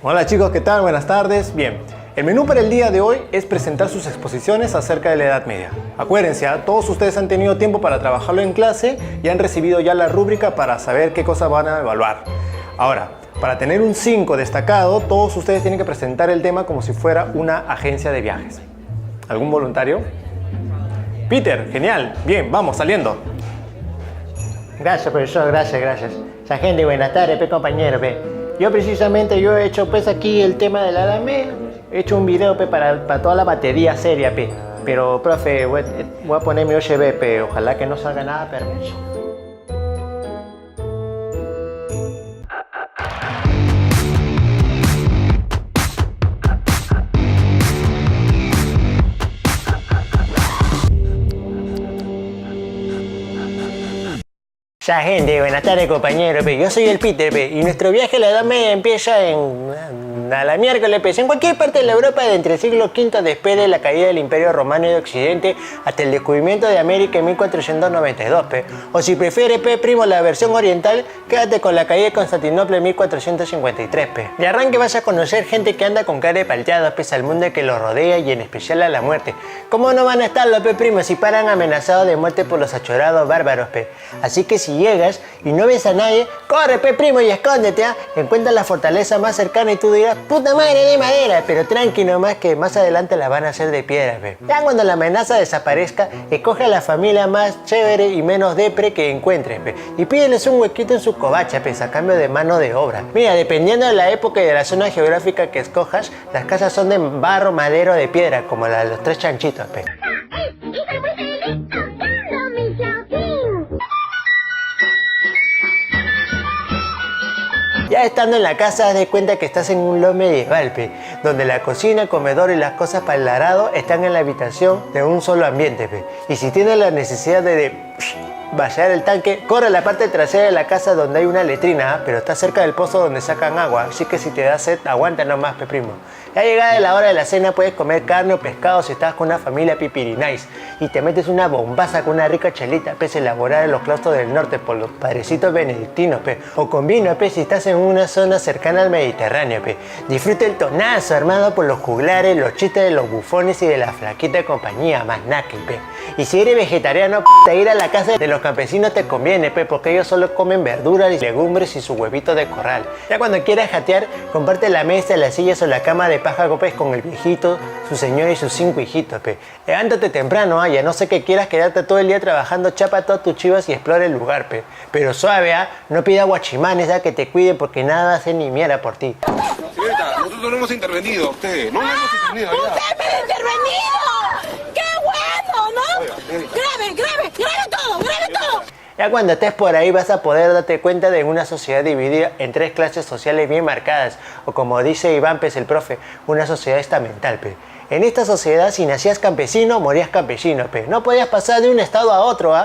Hola chicos, ¿qué tal? Buenas tardes. Bien, el menú para el día de hoy es presentar sus exposiciones acerca de la Edad Media. Acuérdense, todos ustedes han tenido tiempo para trabajarlo en clase y han recibido ya la rúbrica para saber qué cosas van a evaluar. Ahora, para tener un 5 destacado, todos ustedes tienen que presentar el tema como si fuera una agencia de viajes. ¿Algún voluntario? Peter, genial. Bien, vamos, saliendo. Gracias, profesor, gracias. Sargento, buenas tardes, compañero. Yo precisamente he hecho aquí el tema de la Edad Media. He hecho un video para toda la batería seria, pero profe, voy a poner mi USB, ojalá que no salga nada permiso. Gente, buenas tardes compañero, yo soy el Peter, y nuestro viaje a la Edad Media empieza a la miércoles, en cualquier parte de la Europa de entre el siglo V después de la caída del Imperio Romano de Occidente hasta el descubrimiento de América en 1492, o si prefiere, primo, la versión oriental, quédate con la caída de Constantinopla en 1453, De arranque vas a conocer gente que anda con cara de palteado, al mundo que los rodea y en especial a la muerte. ¿Cómo no van a estarlo, primo, si paran amenazados de muerte por los achorados bárbaros, Así que si llegas y no ves a nadie, corre, primo, y escóndete, Encuentra la fortaleza más cercana y tú dirás, puta madre de madera, pero tranqui nomás que más adelante la van a hacer de piedra, Ya cuando la amenaza desaparezca, escoge a la familia más chévere y menos depre que encuentres, y pídeles un huequito en su covacha, a cambio de mano de obra. Mira, dependiendo de la época y de la zona geográfica que escojas, las casas son de barro, madera o de piedra, como la de los tres chanchitos, Ya estando en la casa, haz de cuenta que estás en un lot medieval, donde la cocina, el comedor y las cosas para el arado están en la habitación de un solo ambiente, Y si tienes la necesidad de vaciar el tanque, corre a la parte trasera de la casa donde hay una letrina, pero está cerca del pozo donde sacan agua, así que si te da sed, aguanta nomás, primo. Ya llegada la hora de la cena puedes comer carne o pescado si estás con una familia pipirinais y te metes una bombaza con una rica chelita, elaborada en los claustros del norte por los padrecitos benedictinos, o con vino, si estás en una zona cercana al Mediterráneo, Disfruta el tonazo armado por los juglares, los chistes de los bufones y de la flaquita compañía, más naque, Y si eres vegetariano, ir a la casa de los campesinos te conviene, porque ellos solo comen verduras y legumbres y sus huevitos de corral. Ya cuando quieras jatear, comparte la mesa, las sillas o la cama de paja con el viejito, su señora y sus 5 hijitos, Levántate temprano, ya no sé que quieras quedarte todo el día trabajando, chapa todas tus chivas y explora el lugar, Pero suave, no pida guachimanes, que te cuiden porque nada hace ni mierda por ti. Señorita, nosotros no hemos intervenido, usted. No hemos intervenido ya. ¡Usted me ha intervenido! ¡Qué bueno, ¿no? Oiga, Grabe todo! Ya cuando estés por ahí vas a poder darte cuenta de una sociedad dividida en 3 clases sociales bien marcadas, o como dice Iván, el profe, una sociedad estamental, En esta sociedad, si nacías campesino, morías campesino, No podías pasar de un estado a otro,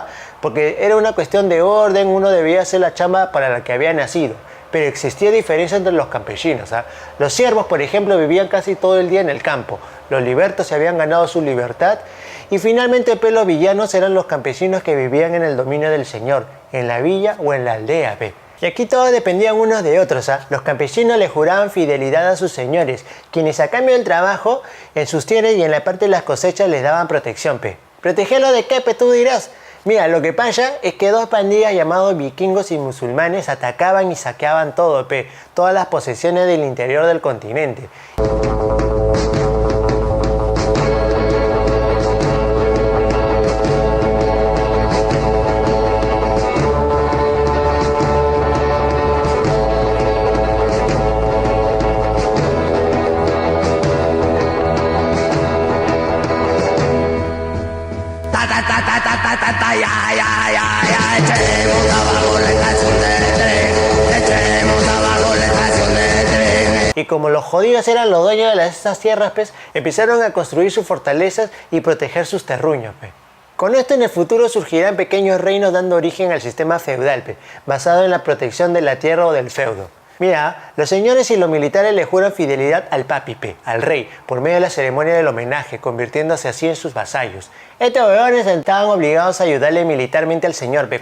porque era una cuestión de orden, uno debía hacer la chamba para la que había nacido. Pero existía diferencia entre los campesinos, Los siervos, por ejemplo, vivían casi todo el día en el campo. Los libertos se habían ganado su libertad. Y finalmente, los villanos eran los campesinos que vivían en el dominio del señor, en la villa o en la aldea, Y aquí todos dependían unos de otros, Los campesinos le juraban fidelidad a sus señores, quienes a cambio del trabajo, en sus tierras y en la parte de las cosechas les daban protección, ¿Protegerlo de qué, tú dirás? Mira, lo que pasa es que 2 pandillas llamados vikingos y musulmanes atacaban y saqueaban todo, todas las posesiones del interior del continente. Y como los jodidos eran los dueños de esas tierras, empezaron a construir sus fortalezas y proteger sus terruños, Con esto en el futuro surgirán pequeños reinos dando origen al sistema feudal, basado en la protección de la tierra o del feudo. Mira, los señores y los militares le juran fidelidad al papi, pe, al rey, por medio de la ceremonia del homenaje, convirtiéndose así en sus vasallos. Estos huevones estaban obligados a ayudarle militarmente al señor, pe,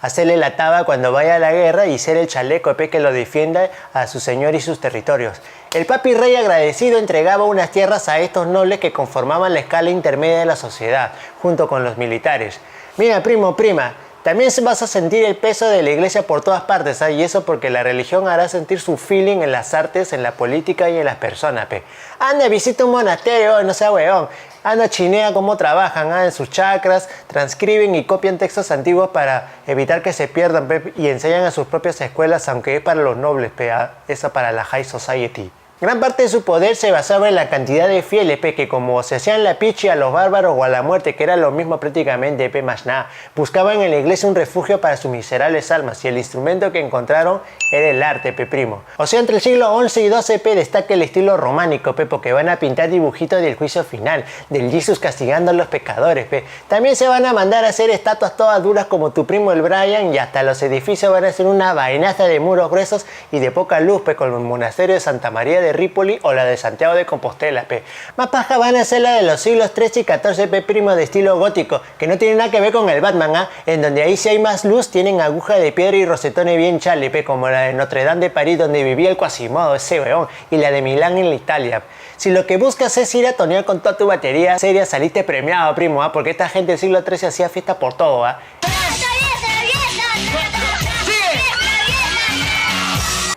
hacerle la taba cuando vaya a la guerra y ser el chaleco, pe, que lo defienda a su señor y sus territorios. El papi rey agradecido entregaba unas tierras a estos nobles que conformaban la escala intermedia de la sociedad, junto con los militares. Mira, primo, prima, también vas a sentir el peso de la iglesia por todas partes, ¿eh? Y eso porque la religión hará sentir su feeling en las artes, en la política y en las personas, pe. Anda, visita un monasterio, no sea huevón. Anda, chinea cómo trabajan, en sus chakras, transcriben y copian textos antiguos para evitar que se pierdan, pe, y enseñan a sus propias escuelas, aunque es para los nobles, pe, esa para la high society. Gran parte de su poder se basaba en la cantidad de fieles, pe, que como se hacían la pichi a los bárbaros o a la muerte, que era lo mismo prácticamente, pe, más nada, buscaban en la iglesia un refugio para sus miserables almas, y el instrumento que encontraron era el arte, pe, primo. O sea, entre el siglo XI y XII, pe, destaca el estilo románico, pe, porque van a pintar dibujitos del juicio final, del Jesús castigando a los pecadores, pe. También se van a mandar a hacer estatuas todas duras como tu primo el Brian, y hasta los edificios van a ser una vainaza de muros gruesos y de poca luz, pe, como el monasterio de Santa María de Rípoli o la de Santiago de Compostela, pe. Más paja van a ser la de los siglos XIII y XIV, pe, primo, de estilo gótico, que no tiene nada que ver con el Batman, en donde ahí si hay más luz tienen aguja de piedra y rosetones bien chale, pe, como la de Notre Dame de París, donde vivía el Quasimodo, ese weón, y la de Milán en la Italia. Si lo que buscas es ir a tonear con toda tu batería seria, saliste premiado, primo, porque esta gente del siglo XIII hacía fiesta por todo,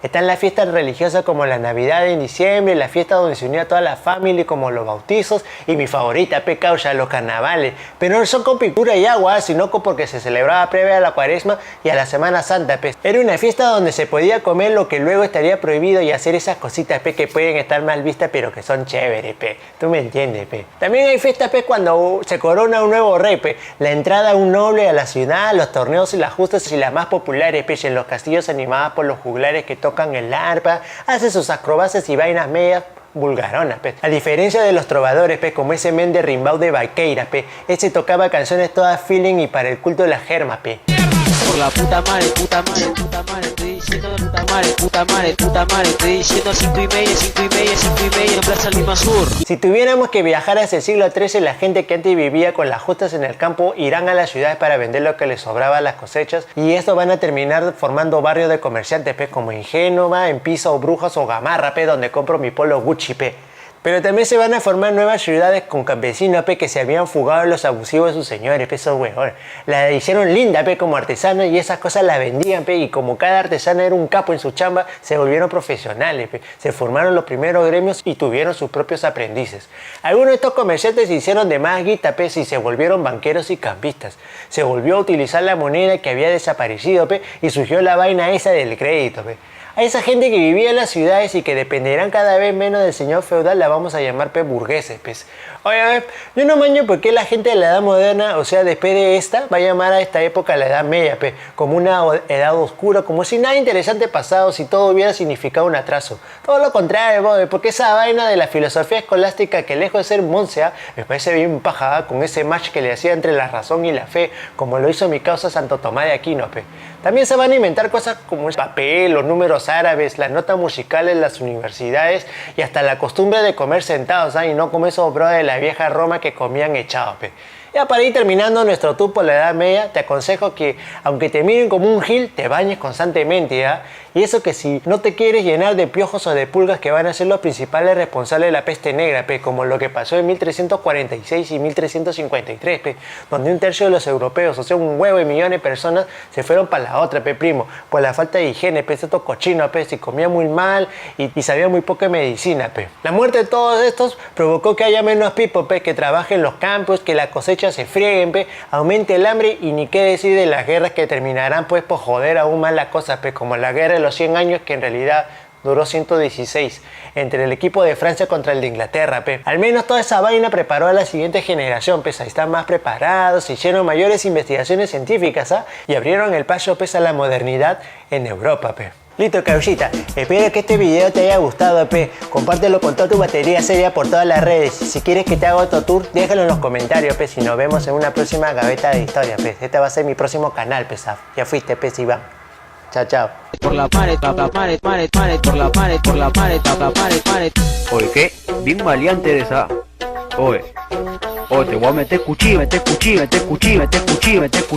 Están las fiestas religiosas como la Navidad en diciembre, la fiesta donde se unía toda la familia como los bautizos y mi favorita, pe causa, los carnavales. Pero no son con pintura y agua, sino porque se celebraba previa a la Cuaresma y a la Semana Santa, pe. Era una fiesta donde se podía comer lo que luego estaría prohibido y hacer esas cositas, pe, que pueden estar mal vistas pero que son chéveres, pe. Tú me entiendes, pe. También hay fiestas, pe, cuando se corona un nuevo rey, pe. La entrada a un noble a la ciudad, los torneos y las justas y las más populares, pe, en los castillos animadas por los juglares que tocan el arpa, hace sus acrobacias y vainas medias vulgaronas, pe. A diferencia de los trovadores, pe, como ese men de Rimbau de Baqueira, pe. Ese tocaba canciones todas feeling y para el culto de la germa, pe. Por la puta madre, estoy diciendo puta madre, estoy diciendo 5:30 en Plaza Lima Sur. Si tuviéramos que viajar hacia el siglo XIII, la gente que antes vivía con las justas en el campo irán a las ciudades para vender lo que les sobraba a las cosechas, y esto van a terminar formando barrios de comerciantes, pe, como en Génova, en Pisa o Brujas o Gamarra, pe, donde compro mi polo Gucci, pe. Pero también se van a formar nuevas ciudades con campesinos, pe, que se habían fugado de los abusivos de sus señores, pe, esos huevones. La hicieron linda, pe, como artesanos, y esas cosas las vendían, pe, y como cada artesano era un capo en su chamba, se volvieron profesionales, pe. Se formaron los primeros gremios y tuvieron sus propios aprendices. Algunos de estos comerciantes se hicieron de más guita, pe, y se volvieron banqueros y campistas. Se volvió a utilizar la moneda que había desaparecido, pe, y surgió la vaina esa del crédito, pe. A esa gente que vivía en las ciudades y que dependerán cada vez menos del señor feudal la vamos a llamar, pe, burgueses, pues. Oye, yo no maño por qué la gente de la edad moderna, o sea, después de esta, va a llamar a esta época la edad media, pe, como una edad oscura, como si nada interesante pasado, si todo hubiera significado un atraso. Todo lo contrario, bobe, porque esa vaina de la filosofía escolástica, que lejos de ser moncia, me parece bien paja, con ese match que le hacía entre la razón y la fe, como lo hizo mi causa Santo Tomás de Aquino, pe. También se van a inventar cosas como el papel, los números árabes, las notas musicales en las universidades y hasta la costumbre de comer sentados, y no como esos bro de la vieja Roma que comían echados, pe. Ya para ir terminando nuestro tour por la Edad Media, te aconsejo que, aunque te miren como un gil, te bañes constantemente, ¿ya? Y eso que si no te quieres llenar de piojos o de pulgas que van a ser los principales responsables de la peste negra, pe, como lo que pasó en 1346 y 1353, pe, donde un tercio de los europeos, o sea, un huevo de millones de personas, se fueron para la otra, pe, primo, por la falta de higiene, pe, estos cochinos, pe, se comía muy mal y sabía muy poca medicina, pe. La muerte de todos estos provocó que haya menos people, pe, que trabajen en los campos, que la cosecha se frieguen, pe, aumente el hambre y ni qué decir de las guerras que terminarán, pues, por joder aún más la cosa, pe, como la guerra de los 100 años, que en realidad duró 116, entre el equipo de Francia contra el de Inglaterra, pe. Al menos toda esa vaina preparó a la siguiente generación, pues, a estar más preparados, hicieron mayores investigaciones científicas, y abrieron el paso, pues, a la modernidad en Europa, pe. Listo, causita, espero que este video te haya gustado, pe. Compártelo con toda tu batería seria por todas las redes. Si quieres que te haga otro tour, déjalo en los comentarios, pe. Si nos vemos en una próxima gaveta de historia, pe. Este va a ser mi próximo canal, pe. Ya fuiste, pe, Iván. Chao, chao. Por la mare, por la mare, mare, mare, por la mare, por la mare, por la mare, mare. Oye, ¿qué? Bien maleante eres, ¿ah? Oye, te voy a meter cuchillo, meter cuchillo, meter cuchillo, meter cuchillo, meter cuchillo.